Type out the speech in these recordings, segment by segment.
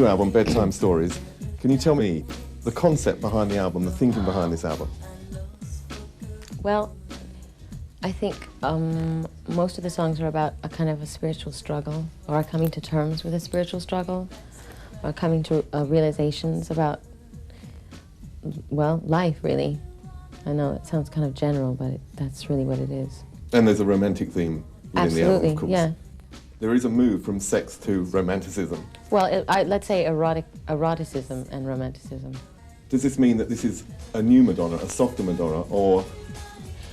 new album, Bedtime Stories. Can you tell me the concept behind the album, the thinking behind this album? Well, I think most of the songs are about a kind of a spiritual struggle, or coming to terms with a spiritual struggle, or coming to realizations about, well, life, really. I know it sounds kind of general, but that's really what it is. And there's a romantic theme within the album, of course. Yeah. There is a move from sex to romanticism. Well, let's say eroticism and romanticism. Does this mean that this is a new Madonna, a softer Madonna, or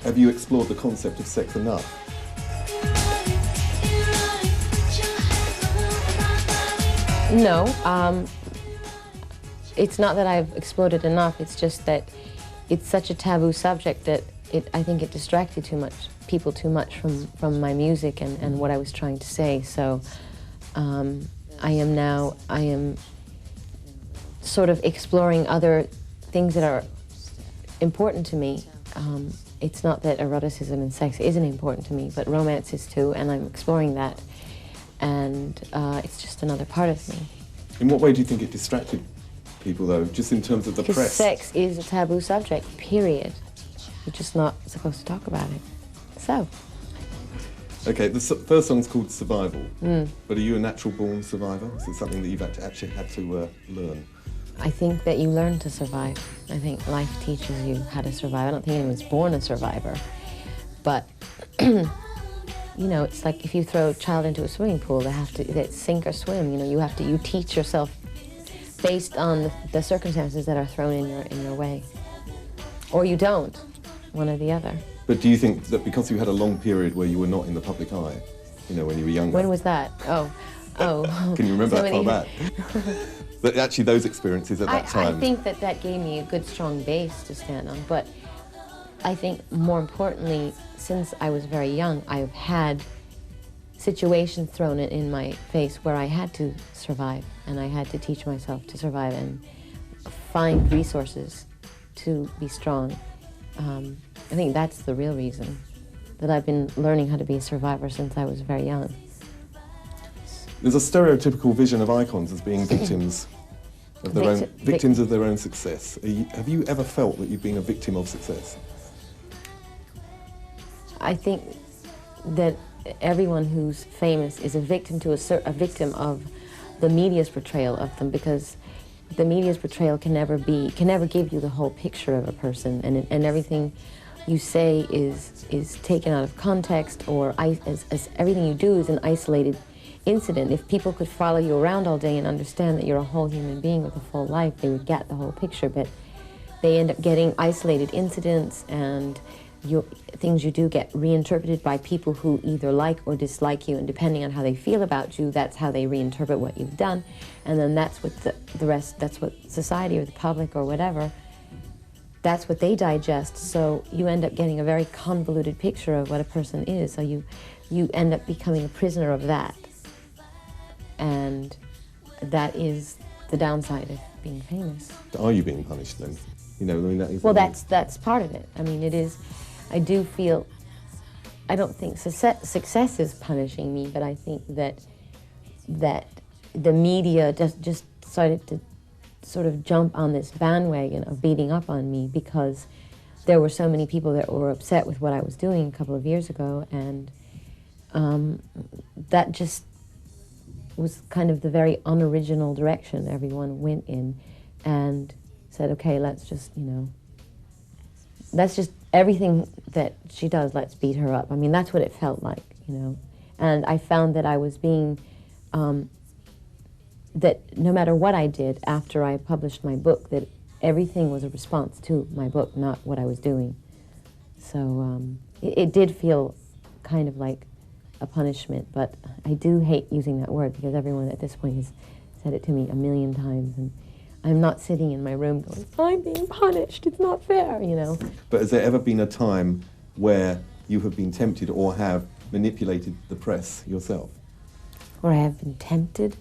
have you explored the concept of sex enough? No, it's not that I've explored it enough, it's just that it's such a taboo subject that I think it distracted people too much from my music and what I was trying to say. So I am sort of exploring other things that are important to me. It's not that eroticism and sex isn't important to me, but romance is too, and I'm exploring that. And it's just another part of me. In what way do you think it distracted people, though, just in terms of the press? Because sex is a taboo subject, period. You're just not supposed to talk about it. So. Okay, the first song's called Survival, but are you a natural-born survivor? Is it something that you've actually had to learn? I think that you learn to survive. I think life teaches you how to survive. I don't think anyone's born a survivor, but you know, it's like if you throw a child into a swimming pool, they sink or swim. You know, you teach yourself based on the circumstances that are thrown in your way, or you don't, one or the other. But do you think that because you had a long period where you were not in the public eye, you know, when you were younger? When was that? Oh. Can you remember that far back? But actually those experiences at that time. I think that gave me a good, strong base to stand on. But I think more importantly, since I was very young, I've had situations thrown in my face where I had to survive, and I had to teach myself to survive and find resources to be strong. I think that's the real reason that I've been learning how to be a survivor since I was very young. There's a stereotypical vision of icons as being victims of their own success. Have you ever felt that you've been a victim of success? I think that everyone who's famous is a victim victim of the media's portrayal of them, because the media's portrayal can never give you the whole picture of a person, and everything you say is taken out of context, or as everything you do is an isolated incident. If people could follow you around all day and understand that you're a whole human being with a full life, they would get the whole picture, but they end up getting isolated incidents, and things you do get reinterpreted by people who either like or dislike you, and depending on how they feel about you, that's how they reinterpret what you've done, and then that's what the rest, that's what society or the public or whatever, that's what they digest. So you end up getting a very convoluted picture of what a person is, so you end up becoming a prisoner of that. And that is the downside of being famous. Are you being punished then? You know, I mean, that is. Well, that's part of it. I mean, it is. I do feel. I don't think success is punishing me, but I think that the media just started to sort of jump on this bandwagon of beating up on me, because there were so many people that were upset with what I was doing a couple of years ago, and that just was kind of the very unoriginal direction everyone went in, and said, okay, let's just everything that she does, let's beat her up. I mean, that's what it felt like, you know. And I found that I was being, that no matter what I did after I published my book, that everything was a response to my book, not what I was doing. So it did feel kind of like a punishment, but I do hate using that word, because everyone at this point has said it to me a million times, and I'm not sitting in my room going, I'm being punished, it's not fair, you know. But has there ever been a time where you have been tempted or have manipulated the press yourself? Or I have been tempted?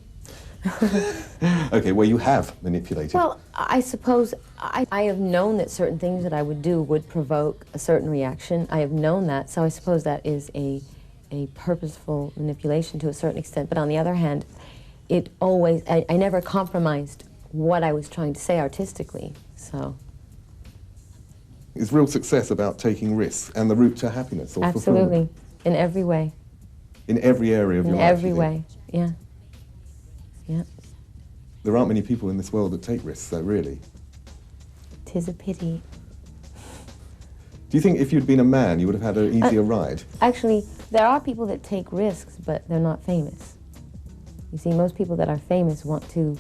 Okay, well, you have manipulated. Well, I suppose I have known that certain things that I would do would provoke a certain reaction. I have known that, so I suppose that is a purposeful manipulation to a certain extent. But on the other hand, it always, I never compromised what I was trying to say artistically, so. Is real success about taking risks and the route to happiness or Absolutely, fulfillment? in every way. In every area of your life? In every way, yeah. Yeah. There aren't many people in this world that take risks, though, really. 'Tis a pity. Do you think if you'd been a man, you would have had an easier ride? Actually, there are people that take risks, but they're not famous. You see, most people that are famous want to,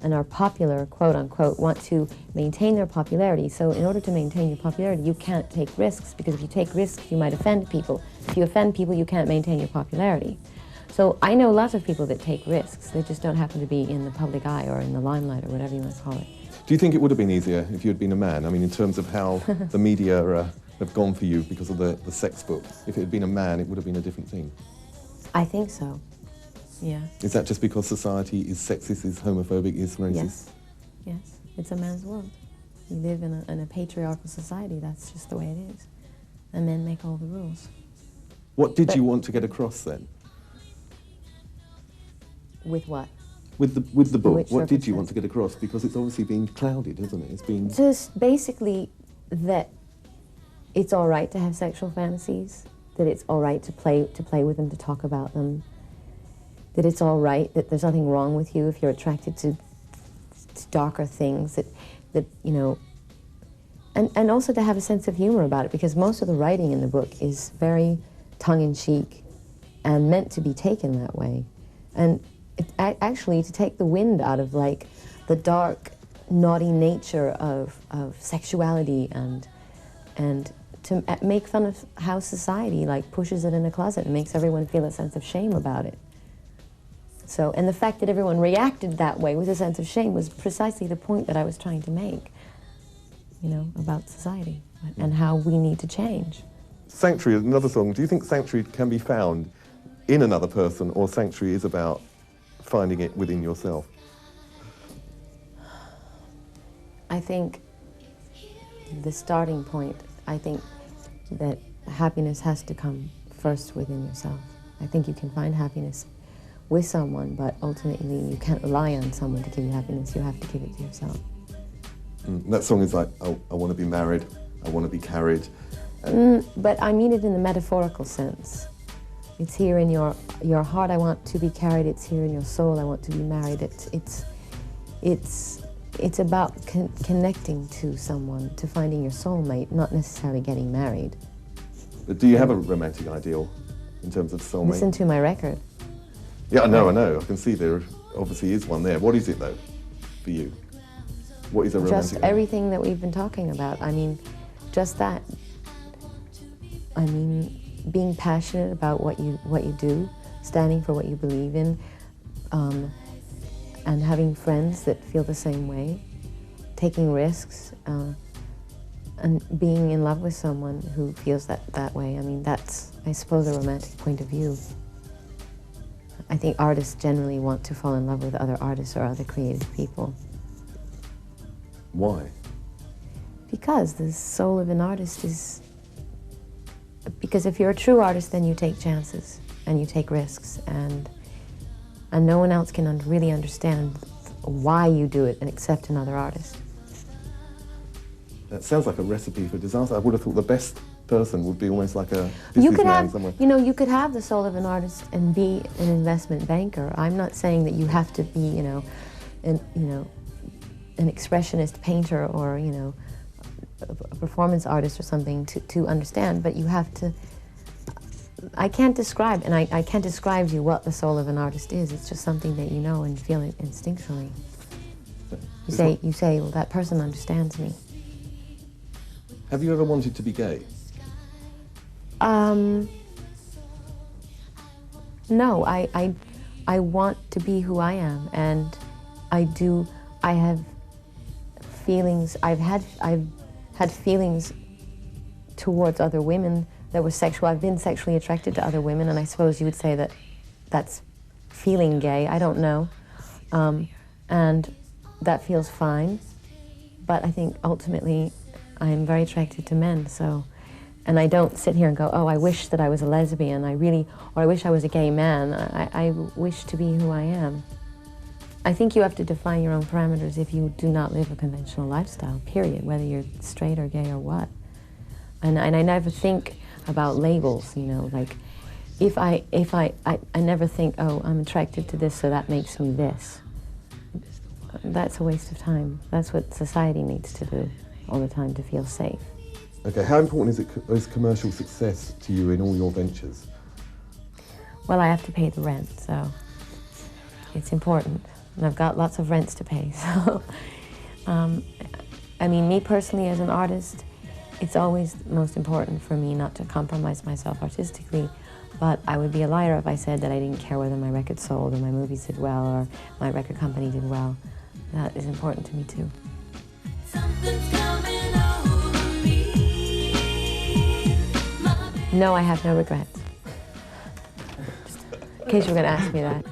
and are popular, quote unquote, want to maintain their popularity. So in order to maintain your popularity, you can't take risks, because if you take risks, you might offend people. If you offend people, you can't maintain your popularity. So I know lots of people that take risks. They just don't happen to be in the public eye or in the limelight or whatever you want to call it. Do you think it would have been easier if you had been a man? I mean, in terms of how the media have gone for you because of the sex book. If it had been a man, it would have been a different thing. I think so, yeah. Is that just because society is sexist, is homophobic, is racist? Yes, yes. It's a man's world. You live in a patriarchal society. That's just the way it is. And men make all the rules. What did you want to get across then? With what? With the book, what did you circumstance? want to get across? Because it's obviously been clouded, isn't it? It's been... Just basically that it's all right to have sexual fantasies, that it's all right to play with them, to talk about them, that it's all right, that there's nothing wrong with you if you're attracted to darker things, that you know, and also to have a sense of humor about it, because most of the writing in the book is very tongue-in-cheek and meant to be taken that way. And actually to take the wind out of like the dark, naughty nature of sexuality and to make fun of how society like pushes it in a closet and makes everyone feel a sense of shame about it. So, and the fact that everyone reacted that way with a sense of shame was precisely the point that I was trying to make, you know, about society and how we need to change. Sanctuary is another song. Do you think sanctuary can be found in another person, or sanctuary is about finding it within yourself? I think the starting point, I think that happiness has to come first within yourself. I think you can find happiness with someone, but ultimately you can't rely on someone to give you happiness. You have to give it to yourself. That song is like, I want to be married, I want to be carried. But I mean it in the metaphorical sense. It's here in your heart, I want to be carried. It's here in your soul, I want to be married. It's about connecting to someone, to finding your soulmate, not necessarily getting married. But do you have a romantic ideal in terms of soulmate? Listen to my record. Yeah, I know. I can see there obviously is one there. What is it though, for you? What is a romantic Just ideal? everything that we've been talking about. I mean, just that. I mean, being passionate about what you do, standing for what you believe in, and having friends that feel the same way, taking risks, and being in love with someone who feels that way. I mean, that's, I suppose, a romantic point of view. I think artists generally want to fall in love with other artists or other creative people. Why? Because the soul of an artist is... Because if you're a true artist, then you take chances and you take risks, and no one else can really understand why you do it except another artist. That sounds like a recipe for disaster. I would have thought the best person would be almost like a businessman somewhere. You know, you could have the soul of an artist and be an investment banker. I'm not saying that you have to be, you know, an expressionist painter or, you know, a performance artist or something to understand, but you have to... I can't describe, and I can't describe to you what the soul of an artist is. It's just something that you know and feel it instinctually. You say, well, that person understands me. Have you ever wanted to be gay? No, I want to be who I am, and I have feelings, I've had feelings towards other women that were sexual. I've been sexually attracted to other women, and I suppose you would say that that's feeling gay. I don't know. And that feels fine. But I think ultimately I'm very attracted to men, so... And I don't sit here and go, oh, I wish that I was a lesbian, or I wish I was a gay man. I wish to be who I am. I think you have to define your own parameters if you do not live a conventional lifestyle, period, whether you're straight or gay or what. And I never think about labels, you know, like, I never think, oh, I'm attracted to this, so that makes me this. That's a waste of time. That's what society needs to do all the time to feel safe. Okay, how important is commercial success to you in all your ventures? Well, I have to pay the rent, so it's important. And I've got lots of rents to pay, so. I mean, me personally as an artist, it's always most important for me not to compromise myself artistically, but I would be a liar if I said that I didn't care whether my record sold or my movies did well or my record company did well. That is important to me too. No, I have no regrets. Just in case you were going to ask me that.